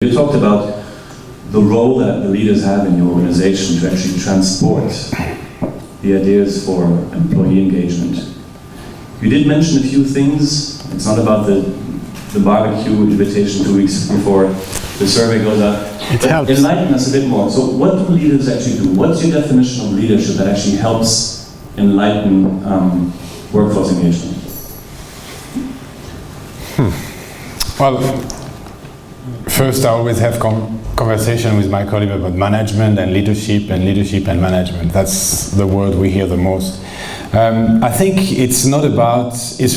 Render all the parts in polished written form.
You talked about the role that the leaders have in your organization to actually transport the ideas for employee engagement. You did mention a few things. It's not about the barbecue invitation 2 weeks before the survey goes out. It helps. Enlighten us a bit more. So what do leaders actually do? What's your definition of leadership that actually helps enlighten workforce engagement? Well, first I always have conversation with my colleague about management and leadership and management. That's the word we hear the most. I think it's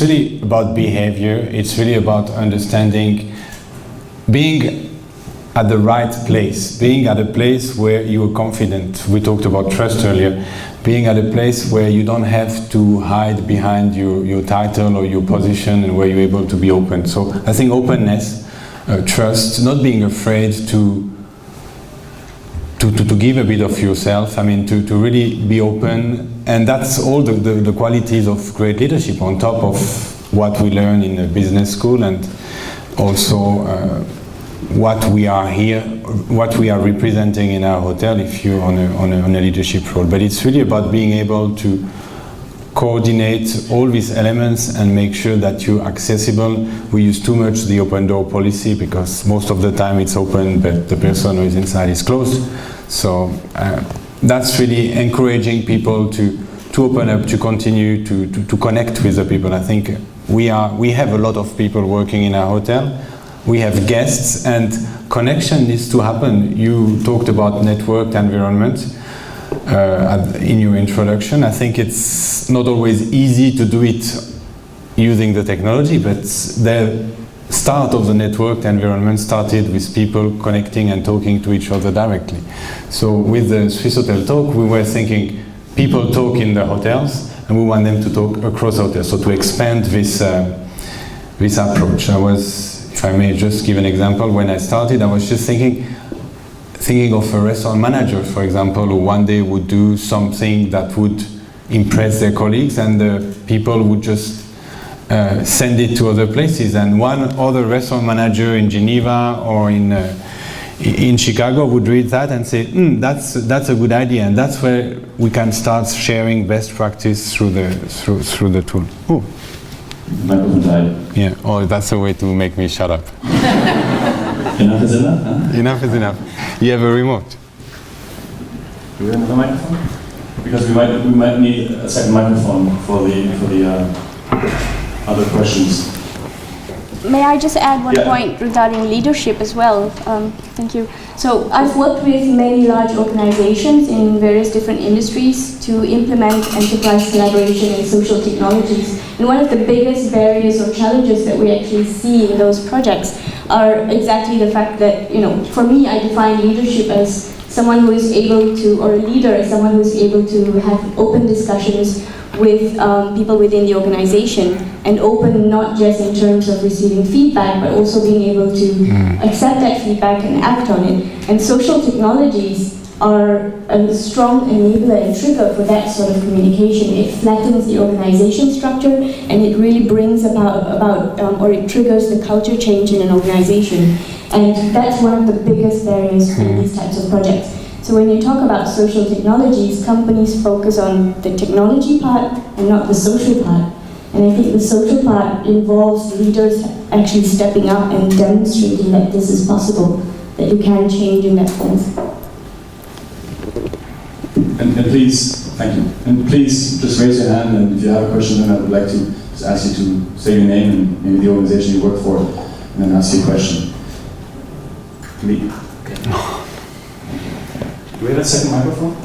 really about behavior. It's really about understanding, being at the right place, being at a place where you are confident. We talked about trust earlier. Being at a place where you don't have to hide behind your title or your position, and where you're able to be open. So I think openness, trust, not being afraid to give a bit of yourself, I mean, to really be open, and that's all the qualities of great leadership on top of what we learn in a business school, and also what we are representing in our hotel if you're on a leadership role. But it's really about being able to coordinate all these elements and make sure that you're accessible. We use too much the open door policy because most of the time it's open but the person who is inside is closed. So that's really encouraging people to open up, to continue to connect with the people. I think we have a lot of people working in our hotel. We have guests, and connection needs to happen. You talked about networked environment in your introduction. I think it's not always easy to do it using the technology, but the start of the networked environment started with people connecting and talking to each other directly. So with the Swiss Hotel Talk, we were thinking people talk in the hotels, and we want them to talk across hotels. So to expand this approach, if I may just give an example, when I started, I was just thinking of a restaurant manager, for example, who one day would do something that would impress their colleagues, and the people would just send it to other places. And one other restaurant manager in Geneva or in Chicago would read that and say, that's a good idea, and that's where we can start sharing best practice through the tool. Ooh. Microphone died. Yeah, oh, that's a way to make me shut up. Enough is enough, huh? Enough is enough. You have a remote. Do we have another microphone? Because we might need a second microphone for the other questions. May I just add one point regarding leadership as well? Thank you. So I've worked with many large organizations in various different industries to implement enterprise collaboration and social technologies. And one of the biggest barriers or challenges that we actually see in those projects are exactly the fact that, for me, I define leadership as someone who is able to, or a leader as someone who is able to have open discussions with people within the organization, and open not just in terms of receiving feedback, but also being able to accept that feedback and act on it. And social technologies are a strong enabler and trigger for that sort of communication. It flattens the organization structure, and it really brings or it triggers the culture change in an organization. And that's one of the biggest barriers in these types of projects. So when you talk about social technologies, companies focus on the technology part and not the social part. And I think the social part involves leaders actually stepping up and demonstrating that this is possible, that you can change in that sense. And please, thank you. And please just raise your hand, and if you have a question, then I would like to just ask you to say your name and maybe the organization you work for, and then ask you a question. Lee. Do we have a second microphone?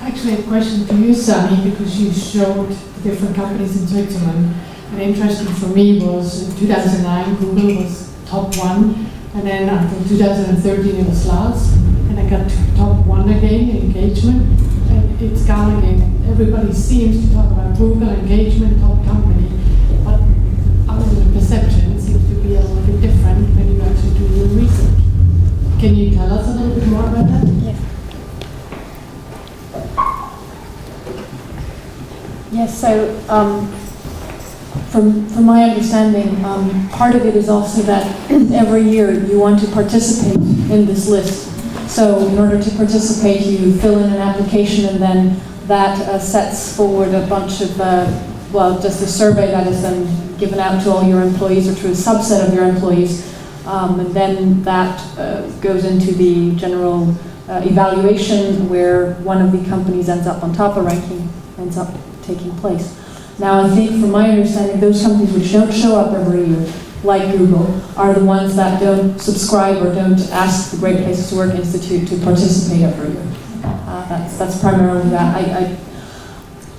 Actually, a question to you, Sami, because you showed different companies in Switzerland. And interesting for me was in 2009, Google was top 1, and then until 2013 it was last. And I got to top 1 again in engagement, and it's gone again. Everybody seems to talk about Google engagement, top company, but other than the perception, it seems to be a little bit different when you actually do your research. Can you tell us a little bit more about that? Yeah. Yes, so from my understanding, part of it is also that every year you want to participate in this list. So in order to participate, you fill in an application, and then that sets forward a bunch of, just a survey that is then given out to all your employees or to a subset of your employees. And then that goes into the general evaluation where one of the companies ends up on top, a ranking ends up taking place. Now, I think from my understanding, those companies which don't show up every year, like Google, are the ones that don't subscribe or don't ask the Great Places to Work Institute to participate every year. That's primarily that.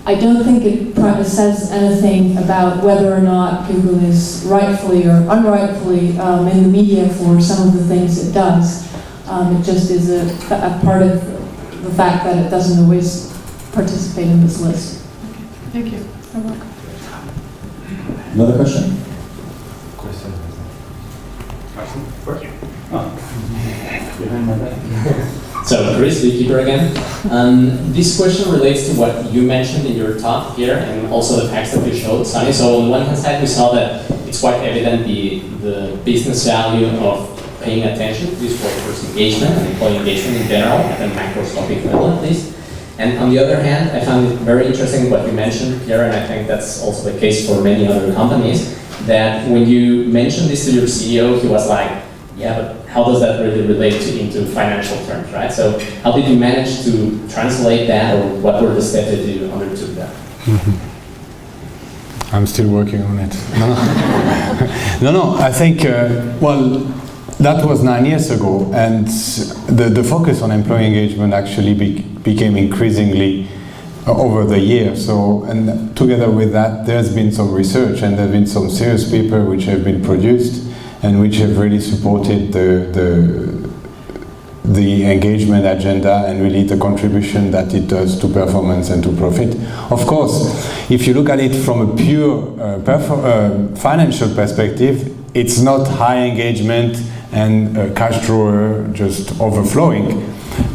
I don't think it says anything about whether or not Google is rightfully or unrightfully in the media for some of the things it does. It just is a part of the fact that it doesn't always participate in this list. Thank you. You're welcome. Another question? Behind my back. So, Chris, Beekeeper again. This question relates to what you mentioned in your talk here, and also the facts that you showed, Sunny. So, on one hand side, we saw that it's quite evident the business value of paying attention to this workforce engagement and employee engagement in general, at a macroscopic level at least. And on the other hand, I found it very interesting what you mentioned, Pierre, and I think that's also the case for many other companies, that when you mentioned this to your CEO, he was like, yeah, but how does that really relate into financial terms, right? So how did you manage to translate that, or what were the steps that you undertook that? I'm still working on it. No, I think, that was 9 years ago, and the focus on employee engagement actually became increasingly over the year. So, and together with that, there's been some research, and there's been some serious papers which have been produced and which have really supported the engagement agenda and really the contribution that it does to performance and to profit. Of course, if you look at it from a pure financial perspective, it's not high engagement and a cash drawer just overflowing,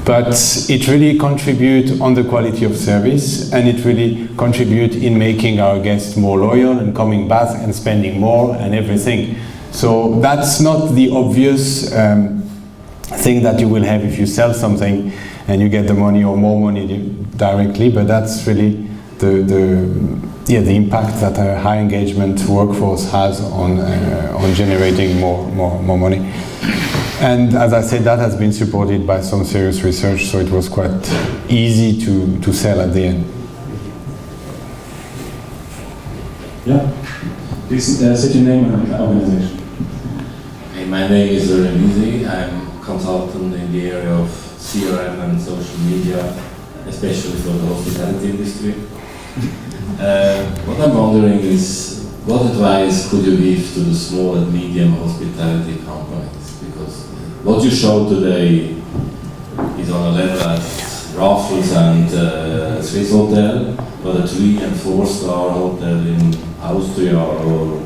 but it really contributes on the quality of service, and it really contributes in making our guests more loyal and coming back and spending more and everything. So that's not the obvious thing that you will have if you sell something and you get the money or more money directly, but that's really the impact that a high engagement workforce has on generating more money. And as I said, that has been supported by some serious research, so it was quite easy to sell at the end. Yeah. Please state your name and organization. Hey, my name is Renzi. I'm a consultant in the area of CRM and social media, especially for the hospitality industry. What I'm wondering is, what advice could you give to the small and medium hospitality companies? Because what you showed today is on a level at Raffles and Swiss Hotel, but a 3- and 4-star hotel in Austria or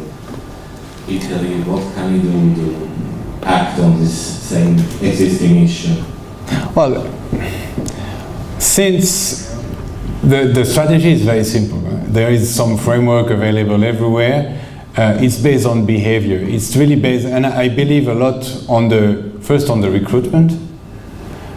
Italy, what can you do to act on this same existing issue? Well, since the strategy is very simple, there is some framework available everywhere. It's based on behavior. It's really based, and I believe a lot on first on the recruitment,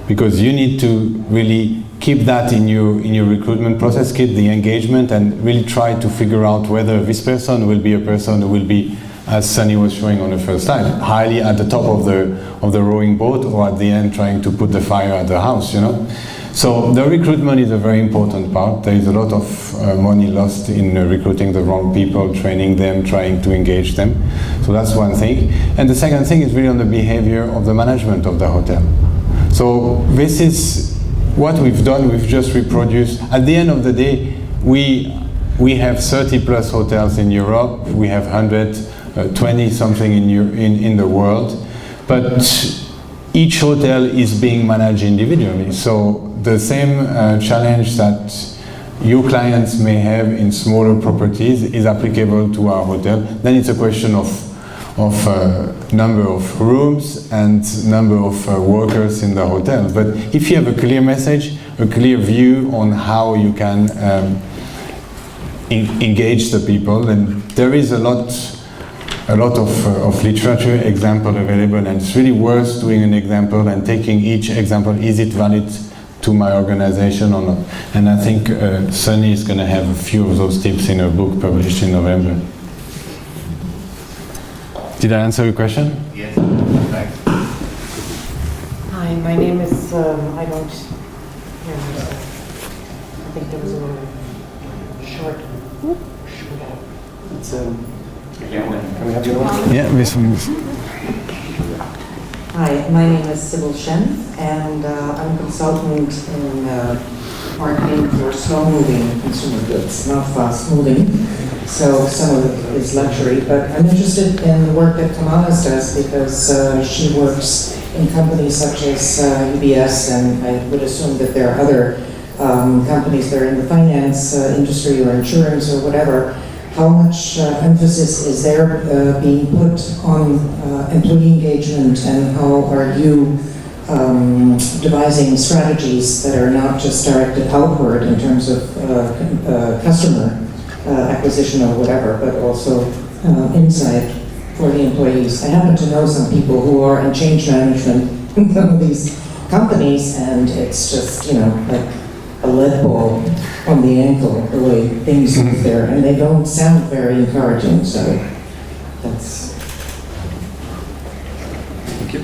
because you need to really keep that in your recruitment process, keep the engagement, and really try to figure out whether this person will be a person who will be, as Sunny was showing on the first slide, highly at the top of the rowing boat, or at the end trying to put the fire at the house, you know. So the recruitment is a very important part. There is a lot of money lost in recruiting the wrong people, training them, trying to engage them. So that's one thing. And the second thing is really on the behavior of the management of the hotel. So this is what we've done. We've just reproduced. At the end of the day, we have 30 plus hotels in Europe. We have 120 something in the world. But each hotel is being managed individually. So the same challenge that your clients may have in smaller properties is applicable to our hotel. Then it's a question of number of rooms and number of workers in the hotel. But if you have a clear message, a clear view on how you can engage the people. And there is a lot of literature example available, and it's really worth doing an example and taking each example. Is it valid to my organization or not? And I think Sunny is going to have a few of those tips in her book published in November. Did I answer your question? Yes, right. Hi, my name is, I don't hear myself. I think there was a little short out. It's, can we have the other one? Yeah, this one. Hi, my name is Sybil Shen, and I'm a consultant in marketing for slow-moving consumer goods, not fast-moving. So some of it is luxury, but I'm interested in the work that Kamalas does because she works in companies such as UBS, and I would assume that there are other companies that are in the finance industry or insurance or whatever. How much emphasis is there being put on employee engagement, and how are you devising strategies that are not just directed outward in terms of customer acquisition or whatever, but also inside for the employees? I happen to know some people who are in change management in some of these companies, and it's just, like a lead ball on the ankle, the way things look there, and they don't sound very encouraging, so that's... Thank you.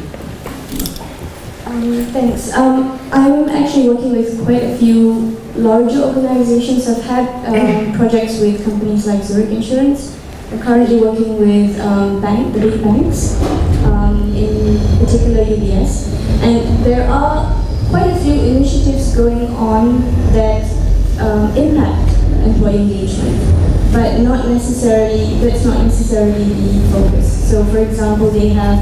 Thanks. I'm actually working with quite a few larger organizations. I've had projects with companies like Zurich Insurance. I'm currently working with the big banks, in particular UBS. And there are quite a few initiatives going on that impact employee engagement, but that's not necessarily the focus. So for example, they have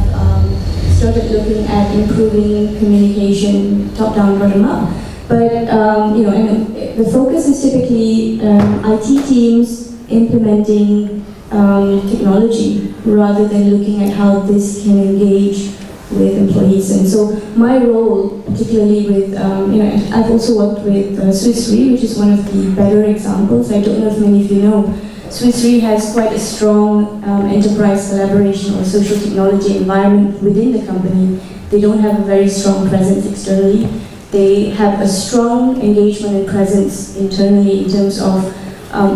started looking at improving communication top-down, bottom-up. But and the focus is typically IT teams implementing technology rather than looking at how this can engage with employees. And so my role, particularly with, I've also worked with Swiss Re, which is one of the better examples. I don't know if many of you know, Swiss Re has quite a strong enterprise collaboration or social technology environment within the company. They don't have a very strong presence externally. They have a strong engagement and presence internally in terms of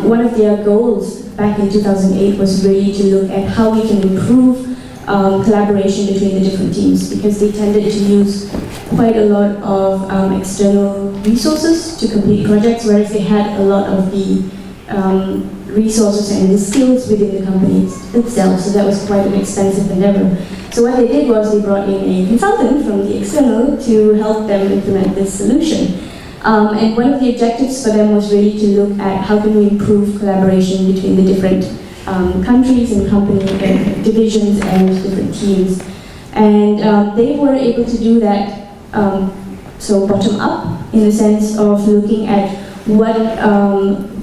one of their goals back in 2008 was really to look at how we can improve collaboration between the different teams, because they tended to use quite a lot of external resources to complete projects, whereas they had a lot of the resources and the skills within the company itself, so that was quite an expensive endeavor. So what they did was they brought in a consultant from the external to help them implement this solution. And one of the objectives for them was really to look at how can we improve collaboration between the different countries and company divisions and different teams. And they were able to do that so bottom up, in the sense of looking at what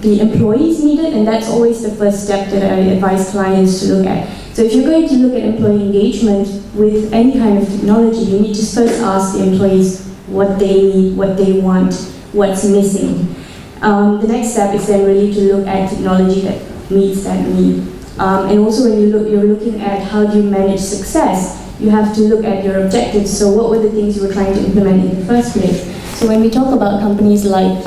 the employees needed, and that's always the first step that I advise clients to look at. So if you're going to look at employee engagement with any kind of technology, you need to first ask the employees what they need, what they want, what's missing. The next step is then really to look at technology that meets that need. And also when you're looking at how do you manage success, you have to look at your objectives. So what were the things you were trying to implement in the first place? So when we talk about companies like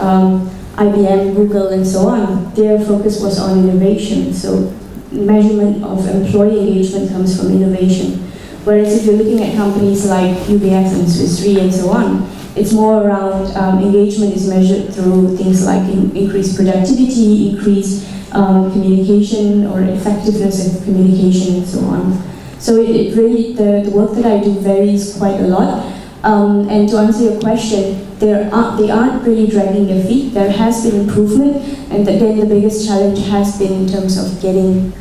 IBM, Google, and so on, their focus was on innovation. So measurement of employee engagement comes from innovation. Whereas if you're looking at companies like UBS and Swiss Re and so on, it's more around engagement is measured through things like increased productivity, increased communication or effectiveness of communication and so on. So it really, the work that I do varies quite a lot. And to answer your question, they aren't really dragging their feet. There has been improvement, and again, the biggest challenge has been in terms of getting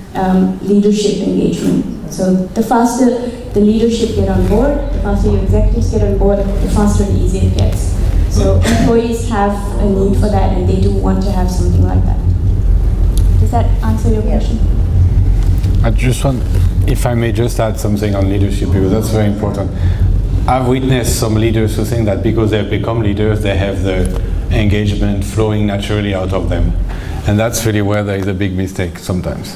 leadership engagement. So the faster the leadership get on board, the faster your executives get on board, the faster, the easier it gets. So employees have a need for that, and they do want to have something like that. Does that answer your question? I just want, if I may just add something on leadership, because that's very important. I've witnessed some leaders who think that because they've become leaders, they have the engagement flowing naturally out of them. And that's really where there is a big mistake sometimes.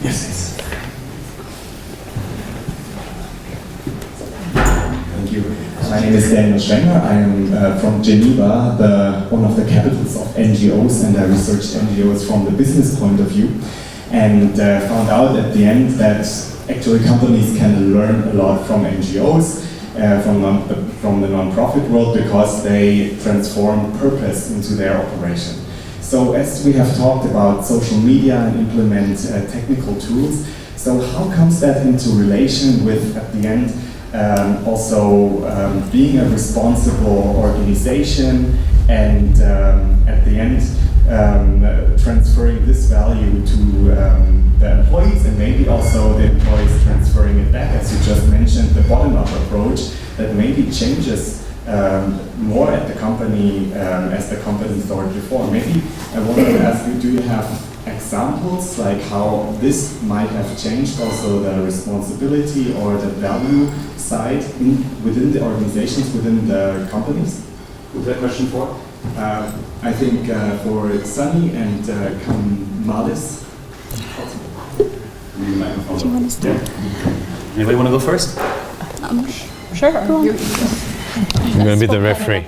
Yes. Thank you. My name is Daniel Stenger. I am from Geneva, one of the capitals of NGOs, and I researched NGOs from the business point of view, and found out at the end that actually companies can learn a lot from NGOs, from the non-profit world, because they transform purpose into their operation. So as we have talked about social media and implement technical tools, so how comes that into relation with, at the end, also being a responsible organization, and at the end transferring this value to the employees, and maybe also the employees transferring it back, as you just mentioned, the bottom-up approach that maybe changes more at the company as the company started before. Maybe I wanted to ask you, do you have examples like how this might have changed also the responsibility or the value side within the organizations, within the companies? Who's that question for? I think for Sunny and Kamalis. Do you want to start? Anybody want to go first? Sure. Go on. You're going to be the referee.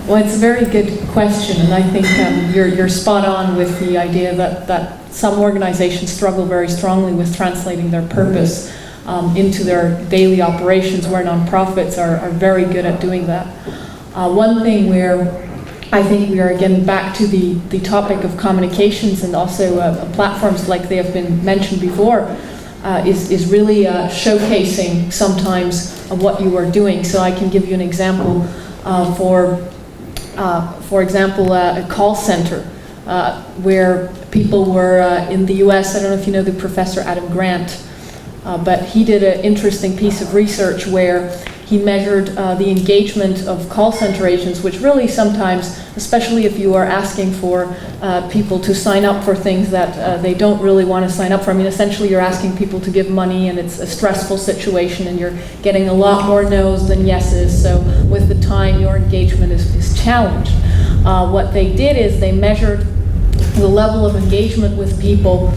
Well, it's a very good question, and I think you're spot on with the idea that some organizations struggle very strongly with translating their purpose into their daily operations, where nonprofits are very good at doing that. One thing where I think we are getting back to the topic of communications, and also platforms like they have been mentioned before, is really showcasing sometimes of what you are doing. So I can give you an example. For example, a call center where people were in the US. I don't know if you know the Professor Adam Grant, but he did an interesting piece of research where he measured the engagement of call center agents, which really sometimes, especially if you are asking for people to sign up for things that they don't really want to sign up for. I mean, essentially you're asking people to give money, and it's a stressful situation, and you're getting a lot more no's than yeses. So with the time, your engagement is challenged. What they did is they measured the level of engagement with people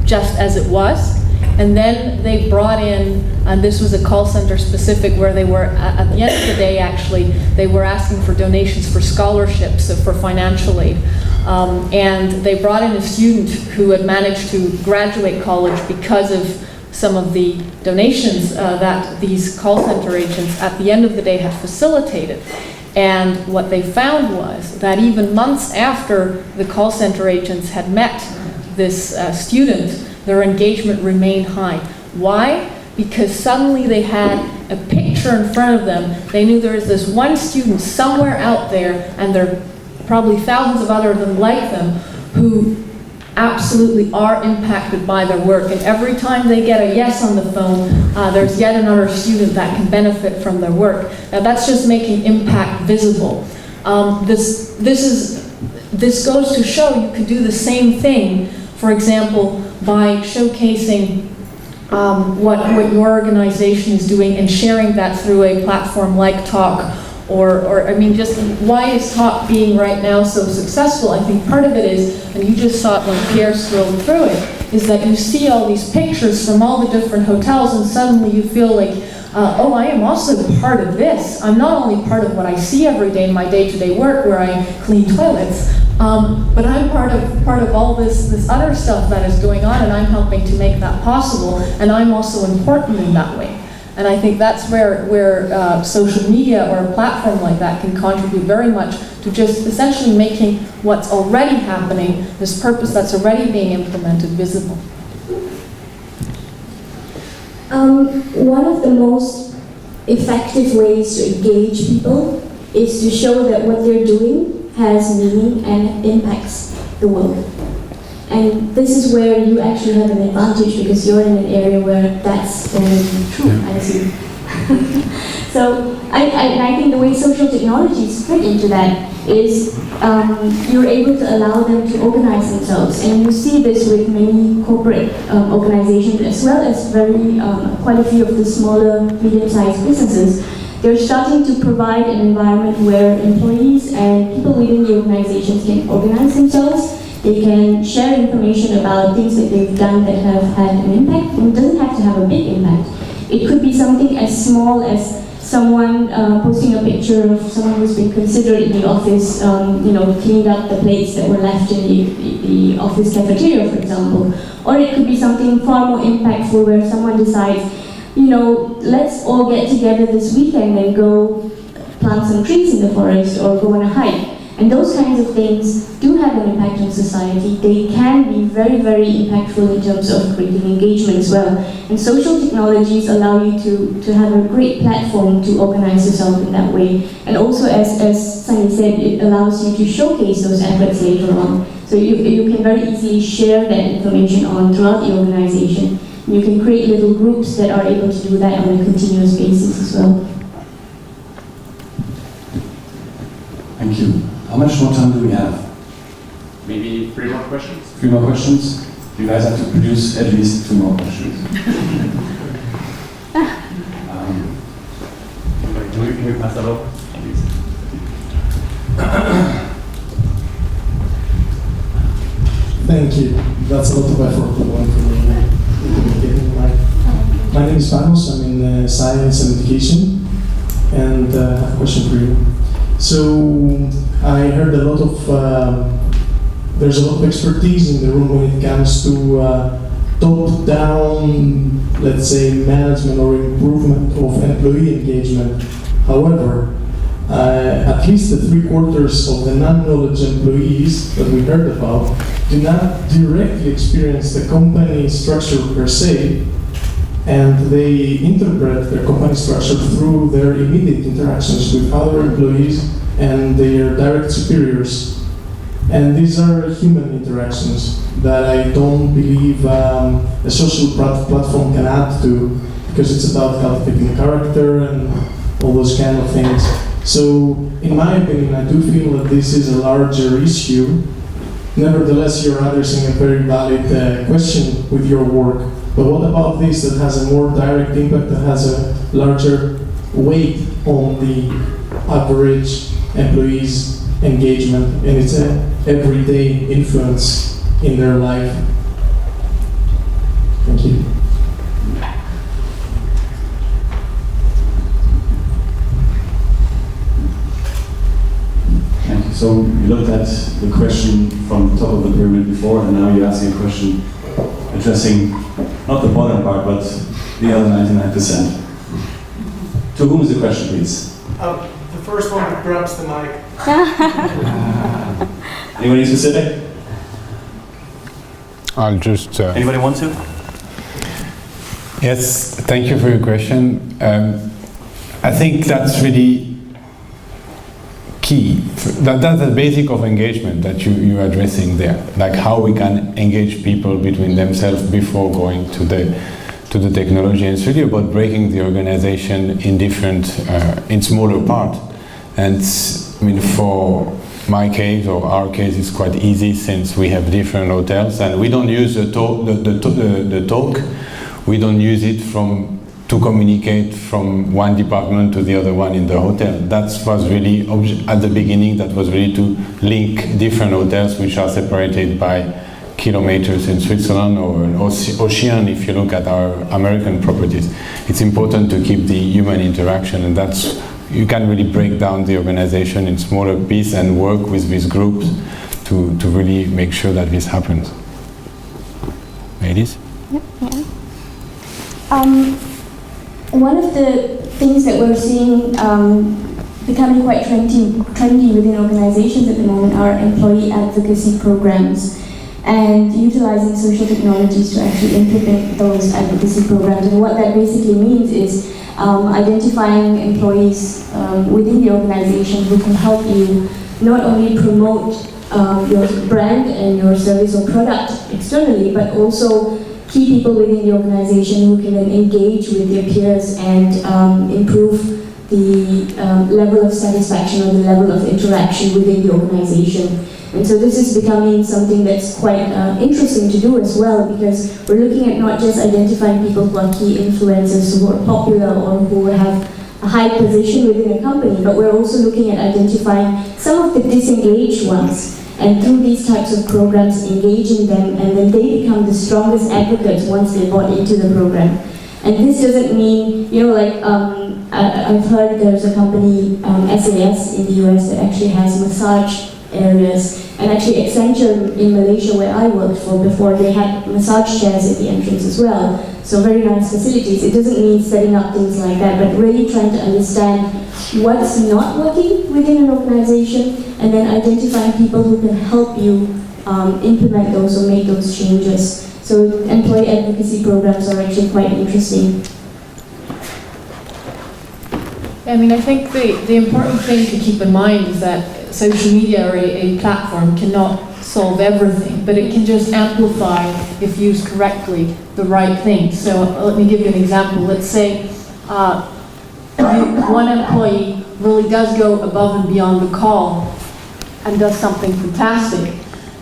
just as it was. And then they brought in, and this was a call center specific, where they were, at the end of the day actually, they were asking for donations for scholarships, so for financial aid. And they brought in a student who had managed to graduate college because of some of the donations that these call center agents at the end of the day had facilitated. And what they found was that even months after the call center agents had met this student, their engagement remained high. Why? Because suddenly they had a picture in front of them. They knew there was this one student somewhere out there, and there are probably thousands of other of them like them, who absolutely are impacted by their work. And every time they get a yes on the phone, there's yet another student that can benefit from their work. Now that's just making impact visible. This goes to show you could do the same thing, for example, by showcasing what your organization is doing and sharing that through a platform like Talk, or I mean, just why is Talk being right now so successful? I think part of it is, and you just saw it when Pierre scrolled through it, is that you see all these pictures from all the different hotels, and suddenly you feel like, oh, I am also part of this. I'm not only part of what I see every day in my day-to-day work, where I clean toilets, but I'm part of all this other stuff that is going on, and I'm helping to make that possible, and I'm also important in that way. And I think that's where social media or a platform like that can contribute very much to just essentially making what's already happening, this purpose that's already being implemented, visible. One of the most effective ways to engage people is to show that what they're doing has meaning and impacts the world. And this is where you actually have an advantage, because you're in an area where that's very true, I assume. So I think the way social technologies fit into that is you're able to allow them to organize themselves. And you see this with many corporate organizations, as well as quite a few of the smaller, medium-sized businesses, they're starting to provide an environment where employees and people within the organizations can organize themselves. They can share information about things that they've done that have had an impact, and it doesn't have to have a big impact. It could be something as small as someone posting a picture of someone who's been considered in the office, cleaned up the plates that were left in the office cafeteria, for example. Or it could be something far more impactful where someone decides, let's all get together this weekend and go plant some trees in the forest or go on a hike. And those kinds of things do have an impact on society. They can be very, very impactful in terms of creating engagement as well. And social technologies allow you to have a great platform to organize yourself in that way. And also, as Sunny said, it allows you to showcase those efforts later on. So you can very easily share that information on throughout the organization. You can create little groups that are able to do that on a continuous basis as well. Thank you. How much more time do we have? Maybe 3 more questions? 3 more questions? You guys have to produce at least 3 more questions. Can we pass that over, please? Thank you. That's a lot of effort to learn from me. My name is Panos. I'm in science and education, and I have a question for you. So I heard a lot of there's a lot of expertise in the room when it comes to top-down, let's say, management or improvement of employee engagement. However, at least the 3/4 of the non-knowledge employees that we heard about do not directly experience the company structure per se, and they interpret their company structure through their immediate interactions with other employees and their direct superiors. And these are human interactions that I don't believe a social platform can add to, because it's about cultivating character and all those kind of things. So, in my opinion, I do feel that this is a larger issue. Nevertheless, you're addressing a very valid question with your work. But what about this that has a more direct impact, that has a larger weight on the average employee's engagement, and it's an everyday influence in their life? Thank you. Thank you. So you looked at the question from the top of the pyramid before, and now you're asking a question addressing not the bottom part, but the other 99%. To whom is the question, please? The first one grabs the mic. Anybody specific? I'll just... Anybody want to? Yes, thank you for your question. I think that's really key. That's the basic of engagement that you're addressing there, like how we can engage people between themselves before going to the technology. And it's really about breaking the organization in smaller parts. And I mean, for my case or our case, it's quite easy since we have different hotels, and we don't use the talk. We don't use it to communicate from one department to the other one in the hotel. That was really at the beginning. That was really to link different hotels which are separated by kilometers in Switzerland or an ocean. If you look at our American properties, it's important to keep the human interaction, and that's. You can really break down the organization in smaller pieces and work with these groups to really make sure that this happens. Ladies? Yep, yeah. One of the things that we're seeing becoming quite trendy within organizations at the moment are employee advocacy programs, and utilizing social technologies to actually implement those advocacy programs. And what that basically means is identifying employees within the organization who can help you not only promote your brand and your service or product externally, but also key people within the organization who can then engage with their peers and improve the level of satisfaction or the level of interaction within the organization. And so this is becoming something that's quite interesting to do as well, because we're looking at not just identifying people who are key influencers, who are popular or who have a high position within a company, but we're also looking at identifying some of the disengaged ones, and through these types of programs engaging them, and then they become the strongest advocates once they bought into the program. And this doesn't mean, I've heard there's a company, SAS in the US, that actually has massage areas, and actually Accenture in Malaysia, where I worked for before, they had massage chairs at the entrance as well. So very nice facilities. It doesn't mean setting up things like that, but really trying to understand what's not working within an organization, and then identifying people who can help you implement those or make those changes. So employee advocacy programs are actually quite interesting. I mean, I think the important thing to keep in mind is that social media or a platform cannot solve everything, but it can just amplify, if used correctly, the right things. So let me give you an example. Let's say one employee really does go above and beyond the call and does something fantastic.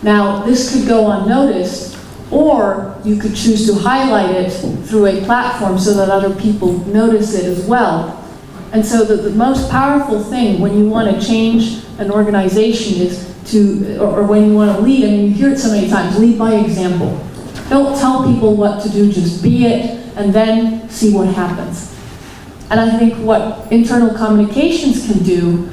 Now, this could go unnoticed, or you could choose to highlight it through a platform so that other people notice it as well. And so the most powerful thing when you want to change an organization is or when you want to lead, I mean, you hear it so many times, lead by example. Don't tell people what to do, just be it, and then see what happens. And I think what internal communications can do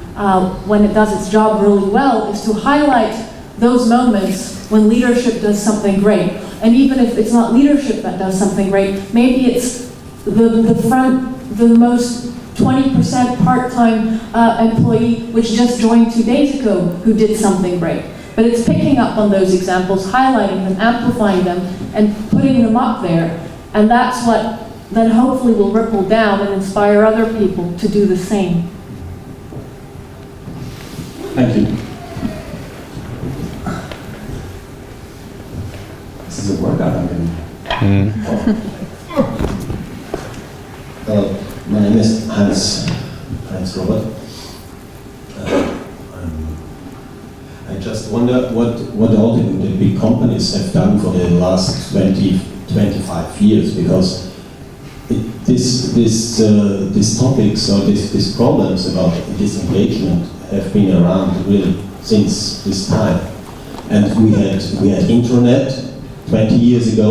when it does its job really well is to highlight those moments when leadership does something great. And even if it's not leadership that does something great, maybe it's the most 20% part-time employee which just joined 2 days ago who did something great. But it's picking up on those examples, highlighting them, amplifying them, and putting them up there. And that's what then hopefully will ripple down and inspire other people to do the same. Thank you. This is a workout I'm getting. Hello, my name is Hans Robert. I just wonder what all the big companies have done for the last 25 years, because these topics or these problems about disengagement have been around really since this time. And we had internet 20 years ago.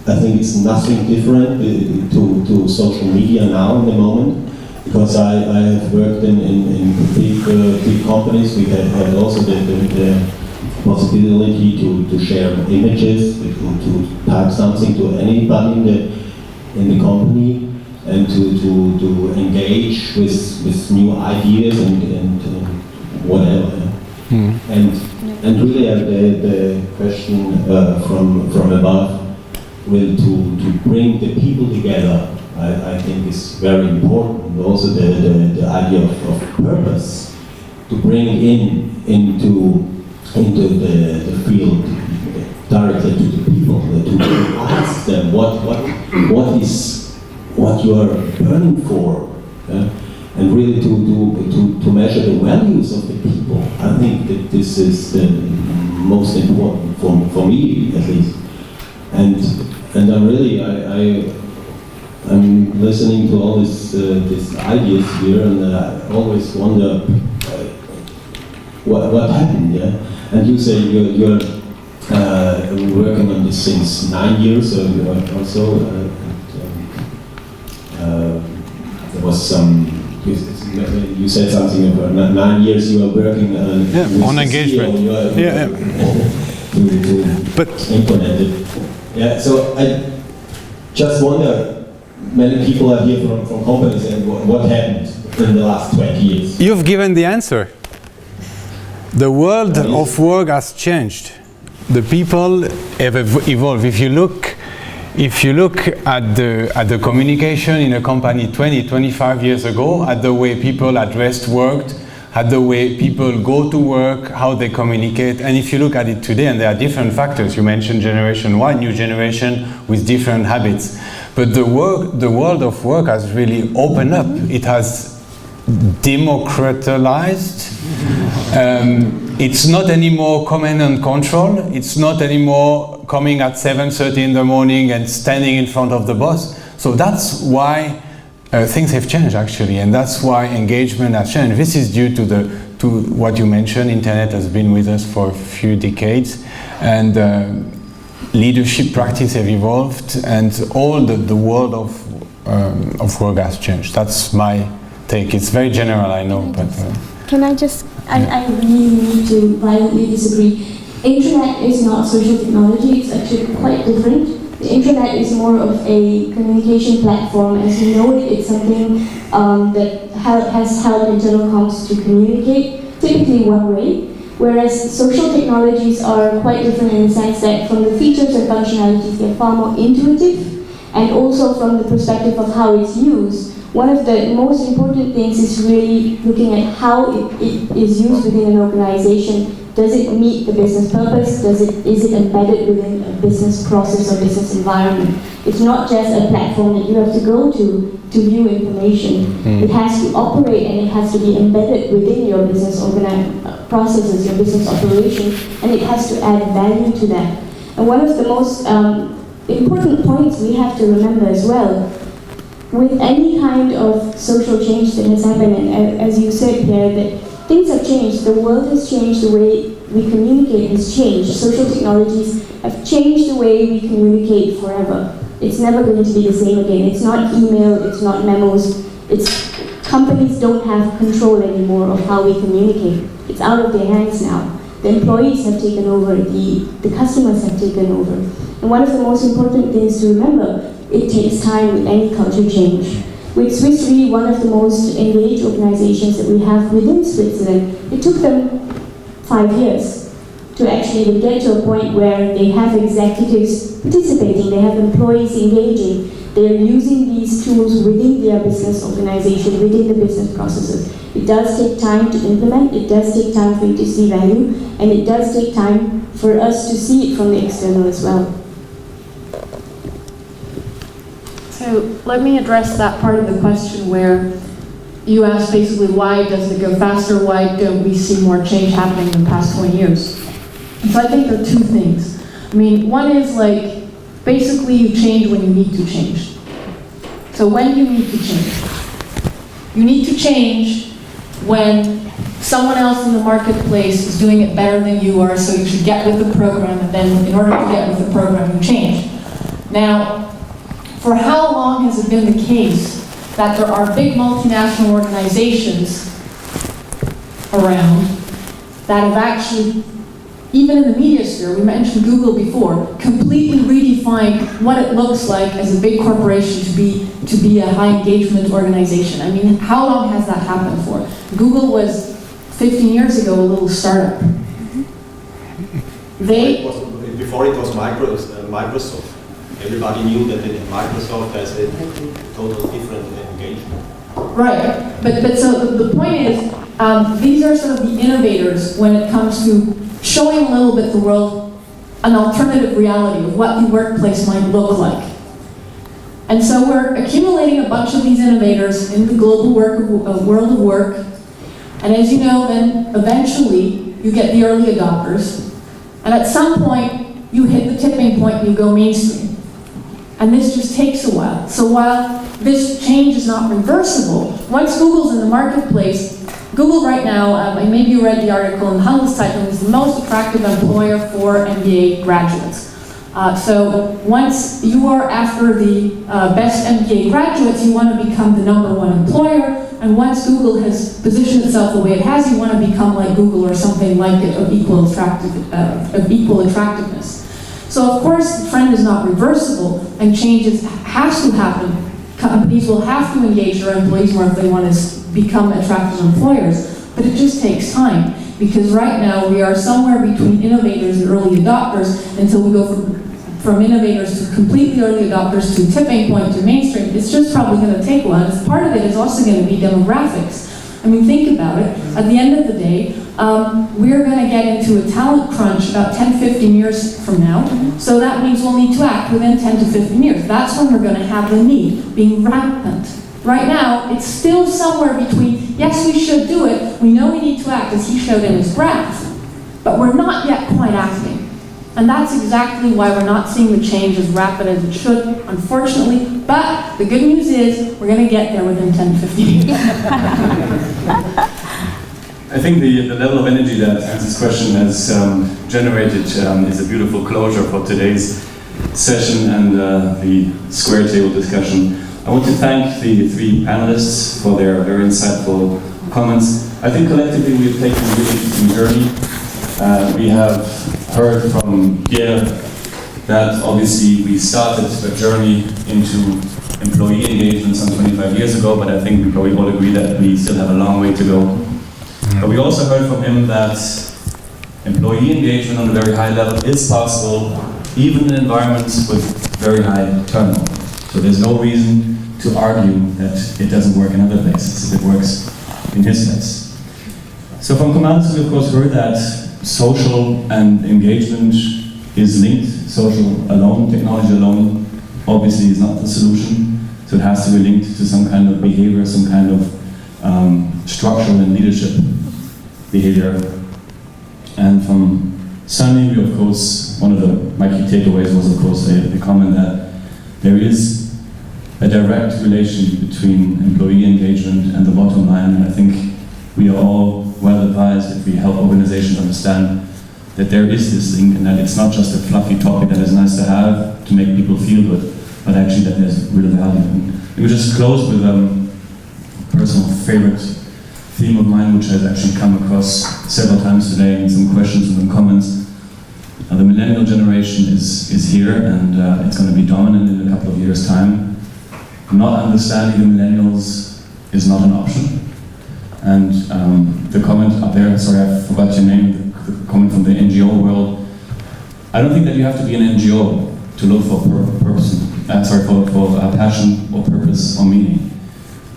I think it's nothing different to social media now in the moment, because I have worked in big companies. We had also the possibility to share images, to type something to anybody in the company, and to engage with new ideas and whatever. And really the question from above, will to bring the people together, I think is very important. Also the idea of purpose, to bring into the field directly to the people, to ask them what you are burning for, and really to measure the values of the people. I think that this is the most important for me, at least. And I'm listening to all these ideas here, and I always wonder what happened. Yeah, and you say you're working on this since 9 years or so. There was some. You said something about 9 years you are working on engagement. To implement it. Yeah, so I just wonder, many people are here from companies, and what happened in the last 20 years? You've given the answer. The world of work has changed. The people have evolved. If you look at the communication in a company 25 years ago, at the way people addressed work, at the way people go to work, how they communicate, and if you look at it today, and there are different factors. You mentioned Generation Y, new generation with different habits. But the world of work has really opened up. It has democratized. It's not anymore command and control. It's not anymore coming at 7:30 in the morning and standing in front of the boss. So that's why things have changed actually, and that's why engagement has changed. This is due to what you mentioned. Internet has been with us for a few decades, and leadership practice have evolved, and all the world of work has changed. That's my take. It's very general, I know, but. Can I just? I really need to violently disagree. Internet is not social technology. It's actually quite different. The internet is more of a communication platform. As you know it, it's something that has helped internal comms to communicate, typically one way, whereas social technologies are quite different in the sense that from the features and functionalities, they're far more intuitive, and also from the perspective of how it's used. One of the most important things is really looking at how it is used within an organization. Does it meet the business purpose? Is it embedded within a business process or business environment? It's not just a platform that you have to go to view information. It has to operate and it has to be embedded within your business processes, your business operation, and it has to add value to that. And one of the most important points we have to remember as well, with any kind of social change that has happened, and as you said, Pierre, that things have changed, the world has changed, the way we communicate has changed. Social technologies have changed the way we communicate forever. It's never going to be the same again. It's not email, it's not memos. Companies don't have control anymore of how we communicate. It's out of their hands now. The employees have taken over, the customers have taken over. And one of the most important things to remember, it takes time with any culture change. With Swiss Re, one of the most engaged organizations that we have within Switzerland, it took them 5 years to actually even get to a point where they have executives participating, they have employees engaging, they are using these tools within their business organization, within the business processes. It does take time to implement, it does take time for you to see value, and it does take time for us to see it from the external as well. So let me address that part of the question where you asked basically why doesn't it go faster, why don't we see more change happening in the past 20 years? And so I think there are two things. I mean, one is like, basically you change when you need to change. So when do you need to change? You need to change when someone else in the marketplace is doing it better than you are, so you should get with the program, and then in order to get with the program, you change. Now, for how long has it been the case that there are big multinational organizations around that have actually, even in the media sphere, we mentioned Google before, completely redefined what it looks like as a big corporation to be a high engagement organization? I mean, how long has that happened for? Google was 15 years ago a little startup. Before it was Microsoft. Everybody knew that Microsoft has a total different engagement. Right, but so the point is, these are sort of the innovators when it comes to showing a little bit the world an alternative reality of what the workplace might look like. And so we're accumulating a bunch of these innovators in the global world of work, and as you know, then eventually you get the early adopters, and at some point you hit the tipping point and you go mainstream. And this just takes a while. So while this change is not reversible, once Google's in the marketplace, Google right now, and maybe you read the article in Handelszeitung, is the most attractive employer for MBA graduates. So once you are after the best MBA graduates, you want to become the #1 employer, and once Google has positioned itself the way it has, you want to become like Google or something like it of equal attractiveness. So of course, the trend is not reversible, and changes has to happen. Companies will have to engage their employees more if they want to become attractive employers, but it just takes time, because right now we are somewhere between innovators and early adopters until we go from innovators to completely early adopters to tipping point to mainstream. It's just probably going to take a while, and part of it is also going to be demographics. I mean, think about it. At the end of the day, we're going to get into a talent crunch about 10, 15 years from now. So that means we'll need to act within 10 to 15 years. That's when we're going to have the need being rampant. Right now, it's still somewhere between, yes, we should do it, we know we need to act, as he showed in his graph, but we're not yet quite acting. And that's exactly why we're not seeing the change as rapid as it should, unfortunately. But the good news is we're going to get there within 10 to 15 years. I think the level of energy that this question has generated is a beautiful closure for today's session and the square table discussion. I want to thank the three panelists for their very insightful comments. I think collectively we have taken a really interesting journey. We have heard from Pierre that obviously we started a journey into employee engagement some 25 years ago, but I think we probably all agree that we still have a long way to go. But we also heard from him that employee engagement on a very high level is possible, even in environments with very high turnover. So there's no reason to argue that it doesn't work in other places, if it works in his place. So from Commanders, we of course heard that social and engagement is linked. Social alone, technology alone, obviously is not the solution. So it has to be linked to some kind of behavior, some kind of structural and leadership behavior. And from Sunny, we of course, one of my key takeaways was of course the comment that there is a direct relation between employee engagement and the bottom line, and I think we are all well advised if we help organizations understand that there is this link and that it's not just a fluffy topic that is nice to have to make people feel good, but actually that there's real value. And we just close with a personal favorite theme of mine, which has actually come across several times today in some questions and some comments. The millennial generation is here, and it's going to be dominant in a couple of years' time. Not understanding the millennials is not an option. And the comment up there, sorry I forgot your name, the comment from the NGO world, I don't think that you have to be an NGO to look for for passion or purpose or meaning.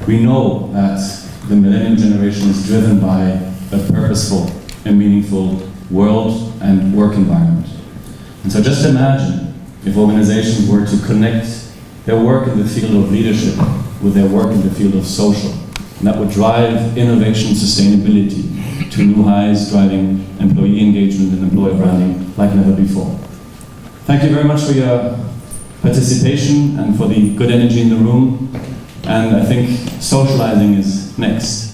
We know that the millennial generation is driven by a purposeful and meaningful world and work environment. And so just imagine if organizations were to connect their work in the field of leadership with their work in the field of social. And that would drive innovation, sustainability to new highs, driving employee engagement and employer branding like never before. Thank you very much for your participation and for the good energy in the room. And I think socializing is next.